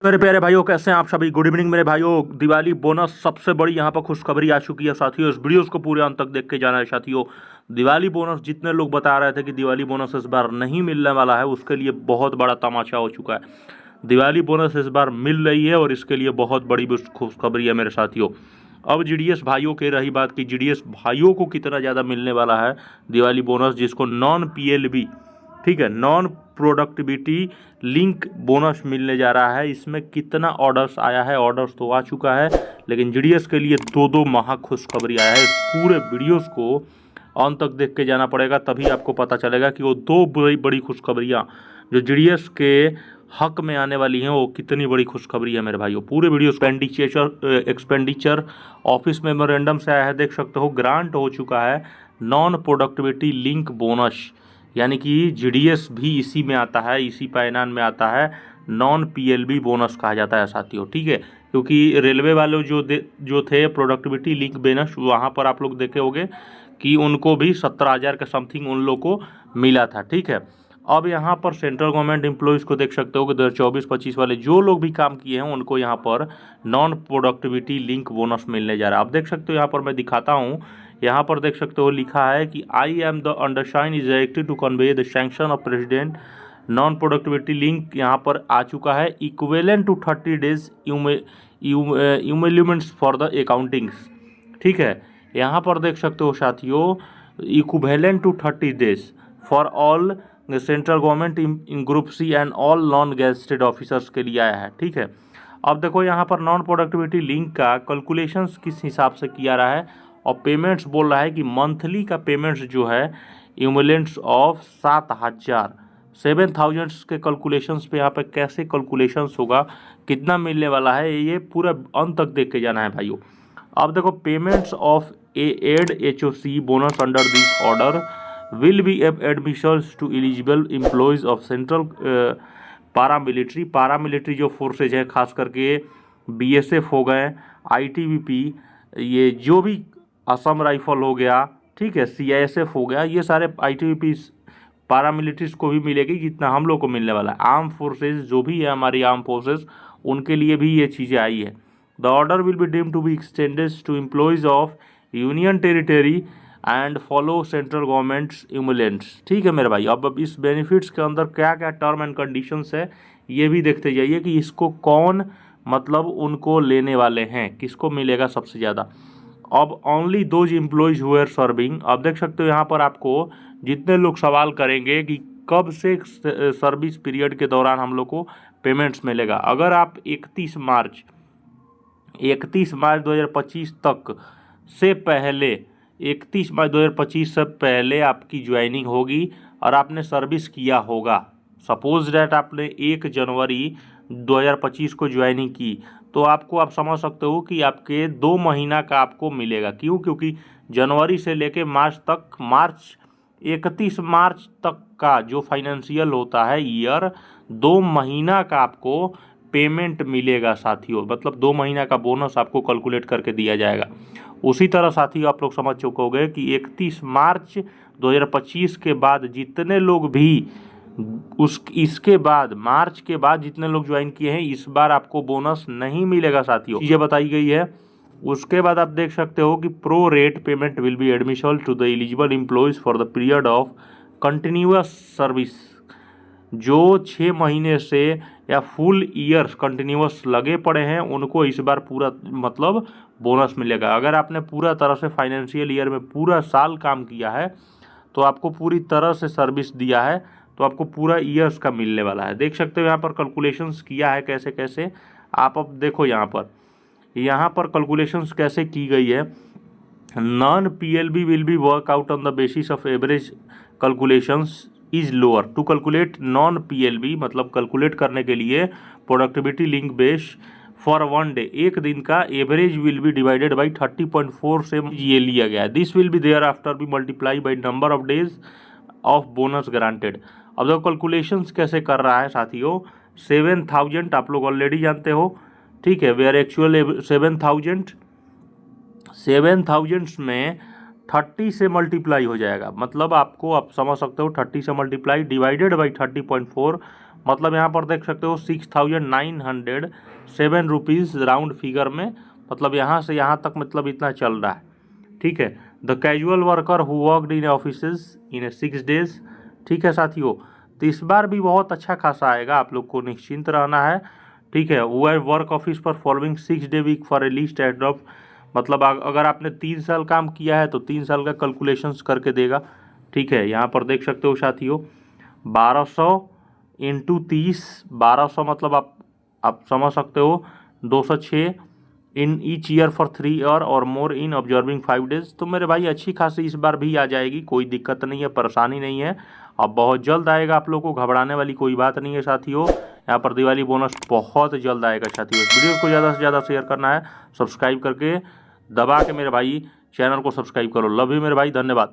मेरे प्यारे भाइयों, कैसे हैं आप सभी। गुड इवनिंग मेरे भाइयों। दिवाली बोनस सबसे बड़ी यहाँ पर खुशखबरी आ चुकी है साथियों। इस वीडियोस को पूरे अंत तक देख के जाना है साथियों। दिवाली बोनस जितने लोग बता रहे थे कि दिवाली बोनस इस बार नहीं मिलने वाला है, उसके लिए बहुत बड़ा तमाशा हो चुका है। दिवाली बोनस इस बार मिल रही है और इसके लिए बहुत बड़ी खुशखबरी है मेरे साथियों। अब जीडीएस भाइयों की रही बात कि जीडीएस भाइयों को कितना ज़्यादा मिलने वाला है दिवाली बोनस, जिसको नॉन पीएलबी, ठीक है, नॉन प्रोडक्टिविटी लिंक बोनस मिलने जा रहा है। इसमें कितना ऑर्डर्स आया है, ऑर्डर्स तो आ चुका है, लेकिन जीडीएस के लिए दो महा खुशखबरी आया है। इस पूरे वीडियोस को अंत तक देख के जाना पड़ेगा, तभी आपको पता चलेगा कि वो दो बड़ी बड़ी खुशखबरियाँ जो जीडीएस के हक में आने वाली हैं वो कितनी बड़ी खुशखबरी है मेरे भाइयों। पूरे वीडियो एक्सपेंडिचर ऑफिस मेमोरेंडम से आया है, देख सकते हो। ग्रांट हो चुका है नॉन प्रोडक्टिविटी लिंक बोनस, यानी कि जीडीएस भी इसी में आता है, इसी पैनान में आता है। नॉन पीएलबी बोनस कहा जाता है साथियों, ठीक है। क्योंकि रेलवे वाले जो थे प्रोडक्टिविटी लिंक बोनस, वहाँ पर आप लोग देखे होंगे कि उनको भी 17,000 के समथिंग उन लोग को मिला था, ठीक है। अब यहाँ पर सेंट्रल गवर्नमेंट एम्प्लॉयज़ को देख सकते हो कि 2024-25 वाले जो लोग भी काम किए हैं उनको यहाँ पर नॉन प्रोडक्टिविटी लिंक बोनस मिलने जा रहा है। आप देख सकते हो, यहाँ पर मैं दिखाता हूँ। यहाँ पर देख सकते हो लिखा है कि I am the undersign is directed to convey the sanction of president non productivity link यहाँ पर आ चुका है, equivalent to 30 days emoluments for the accountings, ठीक है। यहाँ पर देख सकते हो साथियों, equivalent to 30 days for all central government in group C and all non gazetted officers के लिए आया है, ठीक है। अब देखो यहाँ पर नॉन प्रोडक्टिविटी लिंक का कैलकुलेशंस किस हिसाब से किया रहा है, और पेमेंट्स बोल रहा है कि मंथली का पेमेंट्स जो है इक्विवेलेंट्स ऑफ 7,000 के कैलकुलेशंस पे यहाँ पे कैसे कैलकुलेशंस होगा, कितना मिलने वाला है, ये पूरा अंत तक देख के जाना है भाइयों। अब देखो, payments of ad hoc bonus under this order will be admissions to eligible employees of central paramilitary जो फोर्सेज हैं, खास करके बीएसएफ हो गए, आईटीबीपी, ये जो भी असम राइफल हो गया, ठीक है, सीआईएसएफ हो गया, ये सारे आईटीबीपी पारामिलिट्रीज को भी मिलेगी जितना हम लोग को मिलने वाला है। आर्म फोर्सेज जो भी है हमारी आर्म फोर्सेज, उनके लिए भी ये चीज़ें आई है। The order will be deemed to be extended to employees of union territory and follow central governments emoluments, ठीक है मेरे भाई। अब इस बेनिफिट्स के अंदर क्या क्या टर्म एंड कंडीशंस है ये भी देखते जाइए कि इसको कौन मतलब उनको लेने वाले हैं, किसको मिलेगा सबसे ज़्यादा। अब only those employees who are serving, अब देख सकते हो यहाँ पर आपको जितने लोग सवाल करेंगे कि कब से सर्विस पीरियड के दौरान हम लोग को पेमेंट्स मिलेगा। अगर आप 31 मार्च 2025 तक से पहले 31 मार्च 2025 से पहले आपकी ज्वाइनिंग होगी और आपने सर्विस किया होगा, सपोज डैट आपने 1 जनवरी 2025 को ज्वाइनिंग की, तो आपको आप समझ सकते हो कि आपके 2 महीना का आपको मिलेगा। क्यों? क्योंकि जनवरी से लेके मार्च तक, 31 मार्च तक का जो फाइनेंशियल होता है ईयर, 2 महीना का आपको पेमेंट मिलेगा साथियों। मतलब 2 महीना का बोनस आपको कैलकुलेट करके दिया जाएगा। उसी तरह साथियों आप लोग समझ चुके होंगे कि 31 मार्च 2025 के बाद जितने लोग भी इसके बाद मार्च के बाद जितने लोग ज्वाइन किए हैं, इस बार आपको बोनस नहीं मिलेगा साथियों, चीज़ें बताई गई है। उसके बाद आप देख सकते हो कि pro rata payment will be admission to the eligible employees for the period of continuous service. जो 6 महीने से या फुल ईयर्स कंटिन्यूअस लगे पड़े हैं उनको इस बार पूरा मतलब बोनस मिलेगा। अगर आपने पूरा तरह से फाइनेंशियल ईयर में पूरा साल काम किया है, तो आपको पूरी तरह से सर्विस दिया है, तो आपको पूरा ईयर्स का मिलने वाला है। देख सकते हो यहाँ पर कैलकुलेशंस किया है कैसे कैसे। आप अब देखो यहाँ पर कैलकुलेशंस कैसे की गई है। Non PLB will be work out on the basis of average calculations is lower to calculate non PLB, मतलब कैलकुलेट करने के लिए productivity link base for 1 day, एक दिन का average will be divided by 30.4 से ये लिया गया है। This will be there after be multiply by number of days of bonus granted. अब देखो कैलकुलेशंस कैसे कर रहा है साथियों। 7,000 आप लोग ऑलरेडी जानते हो, ठीक है। वेयर एक्चुअल 7,000 में 30 से मल्टीप्लाई हो जाएगा, मतलब आपको आप समझ सकते हो 30 से मल्टीप्लाई डिवाइडेड बाई 30.4 मतलब यहाँ पर देख सकते हो 6,907 रुपीज़ राउंड फिगर में, मतलब यहाँ से यहाँ तक मतलब इतना चल रहा है। ठीक है। The casual worker who worked in offices in 6 days. ठीक है साथियों, तो इस बार भी बहुत अच्छा खासा आएगा, आप लोग को निश्चिंत रहना है। ठीक है। वो वर्क ऑफिस पर following 6 day week for a least add off, मतलब अगर आपने 3 साल काम किया है तो 3 साल का कैलकुलेशंस करके देगा। ठीक है। यहाँ पर देख सकते हो साथियों 1200 इंटू 30, 1200 मतलब आप समझ सकते हो 206 in each year for 3 year और मोर इन ऑब्जर्विंग 5 डेज। तो मेरे भाई अच्छी खासी इस बार भी आ जाएगी, कोई दिक्कत नहीं है, परेशानी नहीं है। अब बहुत जल्द आएगा, आप लोग को घबराने वाली कोई बात नहीं है साथियों। यहाँ पर दिवाली बोनस बहुत जल्द आएगा साथियों। इस वीडियो को ज़्यादा से ज़्यादा शेयर करना है, सब्सक्राइब करके दबा के मेरे भाई चैनल को सब्सक्राइब करो। लव यू मेरे भाई, धन्यवाद।